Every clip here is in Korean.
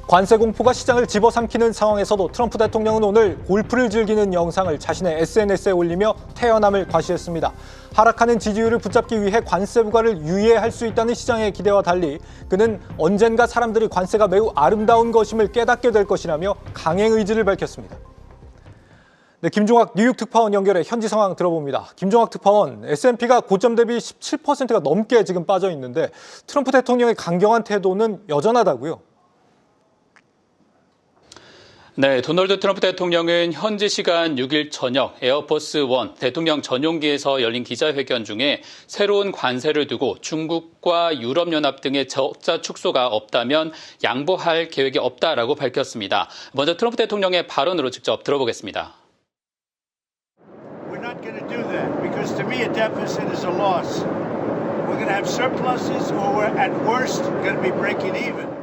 관세 공포가 시장을 집어삼키는 상황에서도 트럼프 대통령은 오늘 골프를 즐기는 영상을 자신의 SNS에 올리며 태연함을 과시했습니다. 하락하는 지지율을 붙잡기 위해 관세 부과를 유예할 수 있다는 시장의 기대와 달리 그는 언젠가 사람들이 관세가 매우 아름다운 것임을 깨닫게 될 것이라며 강행 의지를 밝혔습니다. 네, 김종학 뉴욕 특파원 연결해 현지 상황 들어봅니다. 김종학 특파원, S&P가 고점 대비 17%가 넘게 지금 빠져 있는데 트럼프 대통령의 강경한 태도는 여전하다고요? 네, 도널드 트럼프 대통령은 현지 시간 6일 저녁 에어포스 원 대통령 전용기에서 열린 기자회견 중에 새로운 관세를 두고 중국과 유럽연합 등의 적자 축소가 없다면 양보할 계획이 없다라고 밝혔습니다. 먼저 트럼프 대통령의 발언으로 직접 들어보겠습니다. We're not going to do that because to me a deficit is a loss. We're going to have surpluses or we're at worst going to be breaking even.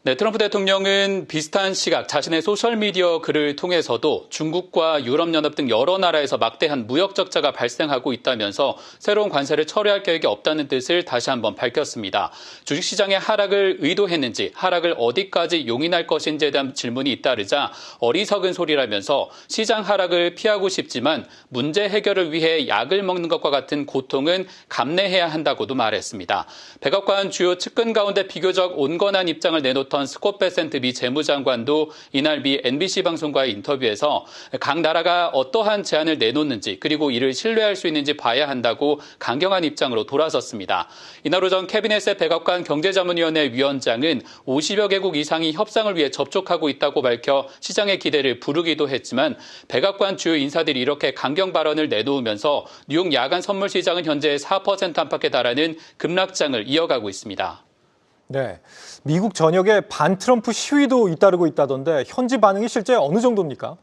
네, 트럼프 대통령은 비슷한 시각 자신의 소셜미디어 글을 통해서도 중국과 유럽연합 등 여러 나라에서 막대한 무역 적자가 발생하고 있다면서 새로운 관세를 철회할 계획이 없다는 뜻을 다시 한번 밝혔습니다. 주식시장의 하락을 의도했는지 하락을 어디까지 용인할 것인지에 대한 질문이 잇따르자 어리석은 소리라면서 시장 하락을 피하고 싶지만 문제 해결을 위해 약을 먹는 것과 같은 고통은 감내해야 한다고도 말했습니다. 백악관 주요 측근 가운데 비교적 온건한 입장을 내놓던 스콧 베센트 미 재무장관도 이날 미 NBC 방송과의 인터뷰에서 각 나라가 어떠한 제안을 내놓는지 그리고 이를 신뢰할 수 있는지 봐야 한다고 강경한 입장으로 돌아섰습니다. 이날 오전 캐비넷의 백악관 경제자문위원회 위원장은 50여 개국 이상이 협상을 위해 접촉하고 있다고 밝혀 시장의 기대를 부르기도 했지만 백악관 주요 인사들이 이렇게 강경 발언을 내놓으면서 뉴욕 야간 선물 시장은 현재 4% 안팎에 달하는 급락장을 이어가고 있습니다. 네, 미국 전역에 반트럼프 시위도 잇따르고 있다던데 현지 반응이 실제 어느 정도입니까?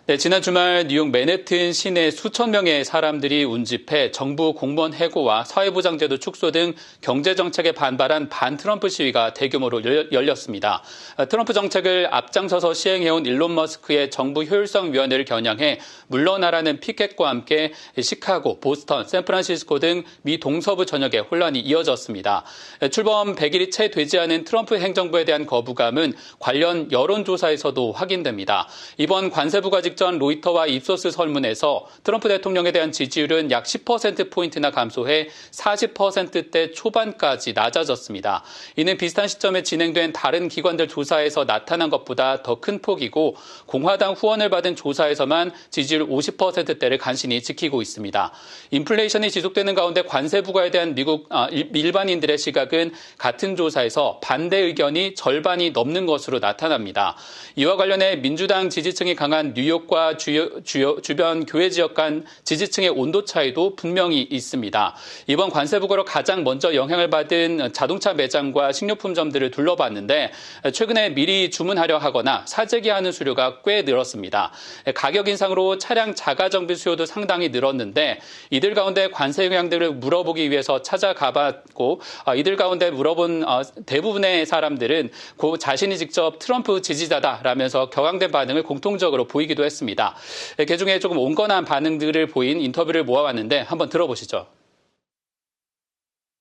네, 지난 주말 뉴욕 맨해튼 시내 수천 명의 사람들이 운집해 정부 공무원 해고와 사회보장제도 축소 등 경제정책에 반발한 반트럼프 시위가 대규모로 열렸습니다. 트럼프 정책을 앞장서서 시행해온 일론 머스크의 정부 효율성위원회를 겨냥해 물러나라는 피켓과 함께 시카고, 보스턴, 샌프란시스코 등 미 동서부 전역에 혼란이 이어졌습니다. 출범 100일이 채 되지 않은 트럼프 행정부에 대한 거부감은 관련 여론조사에서도 확인됩니다. 이번 관세 부과 직전 로이터와 입소스 설문에서 트럼프 대통령에 대한 지지율은 약 10%포인트나 감소해 40%대 초반까지 낮아졌습니다. 이는 비슷한 시점에 진행된 다른 기관들 조사에서 나타난 것보다 더 큰 폭이고 공화당 후원을 받은 조사에서만 지지율 50%대를 간신히 지키고 있습니다. 인플레이션이 지속되는 가운데 관세 부과에 대한 미국 일반인들의 시각은 같은 조사에서 반대 의견이 절반이 넘는 것으로 나타납니다. 이와 관련해 민주당 지지층이 강한 뉴욕과 주변 교외 지역 간 지지층의 온도 차이도 분명히 있습니다. 이번 관세 부과로 가장 먼저 영향을 받은 자동차 매장과 식료품점들을 둘러봤는데 최근에 미리 주문하려 하거나 사재기하는 수요가 꽤 늘었습니다. 가격 인상으로 차량 자가 정비 수요도 상당히 늘었는데 이들 가운데 관세 영향들을 물어보기 위해서 찾아가봤고 이들 가운데 물어본 대부분의 사람들은 자신이 직접 트럼프 지지자다라면서 격앙된 반응을 공통적으로 보이기도 했습니다. 그중에 조금 온건한 반응들을 보인 인터뷰를 모아왔는데 한번 들어보시죠.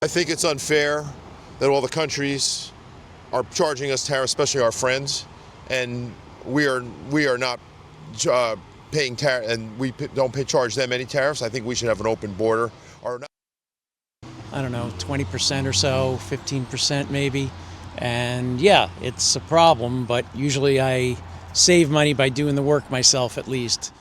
I think it's unfair that all the countries are charging us tariffs, especially our friends, and we are not paying tariff, and we don't charge them any tariffs. I think we should have an open border. I don't know, 20% or so, 15% maybe, and yeah, it's a problem. But usually I save money by doing the work myself at least.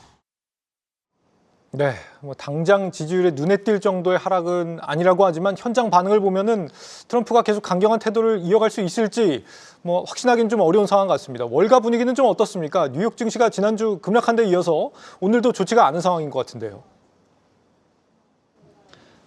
네, 당장 지지율에 눈에 띌 정도의 하락은 아니라고 하지만 현장 반응을 보면은 트럼프가 계속 강경한 태도를 이어갈 수 있을지 확신하기는 좀 어려운 상황 같습니다. 월가 분위기는 좀 어떻습니까? 뉴욕 증시가 지난주 급락한 데 이어서 오늘도 좋지가 않은 상황인 것 같은데요.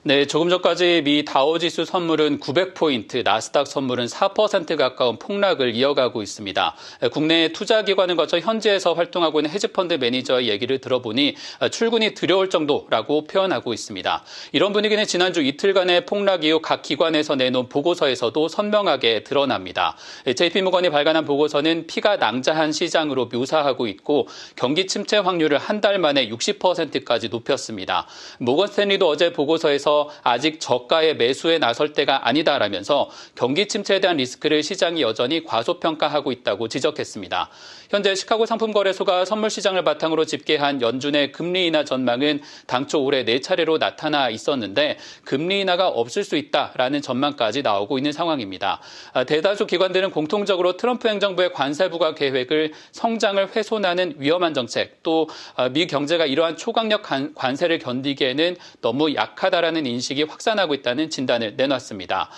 네, 조금 전까지 미 다우지수 선물은 900포인트, 나스닥 선물은 4% 가까운 폭락을 이어가고 있습니다. 국내 투자기관을 거쳐 현지에서 활동하고 있는 헤지펀드 매니저의 얘기를 들어보니 출근이 두려울 정도라고 표현하고 있습니다. 이런 분위기는 지난주 이틀간의 폭락 이후 각 기관에서 내놓은 보고서에서도 선명하게 드러납니다. JP모건이 발간한 보고서는 피가 낭자한 시장으로 묘사하고 있고 경기 침체 확률을 한 달 만에 60%까지 높였습니다. 모건 스탠리도 어제 보고서에서 상황에서 아직 저가의 매수에 나설 때가 아니다라면서 경기 침체에 대한 리스크를 시장이 여전히 과소평가하고 있다고 지적했습니다. 현재 시카고 상품거래소가 선물 시장을 바탕으로 집계한 연준의 금리 인하 전망은 당초 올해 4차례로 나타나 있었는데 금리 인하가 없을 수 있다라는 전망까지 나오고 있는 상황입니다. 대다수 기관들은 공통적으로 트럼프 행정부의 관세 부과 계획을 성장을 훼손하는 위험한 정책, 또 미 경제가 이러한 초강력 관세를 견디기에는 너무 약하다라는 인식이 확산하고 있다는 진단을 내놨습니다.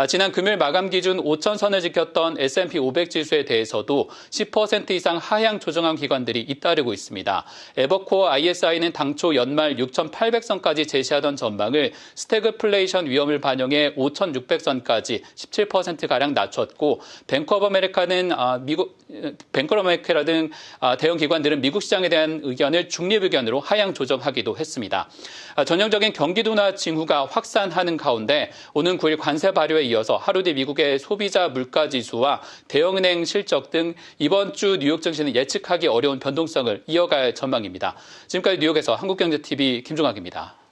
지난 금요일 마감 기준 5,000선을 지켰던 S&P 500 지수에 대해서도 10% 이상 하향 조정한 기관들이 잇따르고 있습니다. 에버코어 ISI는 당초 연말 6,800선까지 제시하던 전망을 스태그플레이션 위험을 반영해 5,600선까지 17%가량 낮췄고, 뱅크 오브 아메리카는 뱅크 오브 아메리카 등 대형 기관들은 미국 시장에 대한 의견을 중립 의견으로 하향 조정하기도 했습니다. 전형적인 경기 둔화 징후가 확산하는 가운데 오는 9일 관세 발효에 이어서 하루 뒤 미국의 소비자 물가 지수와 대형은행 실적 등 이번 주 뉴욕 증시는 예측하기 어려운 변동성을 이어갈 전망입니다. 지금까지 뉴욕에서 한국경제TV 김종학입니다.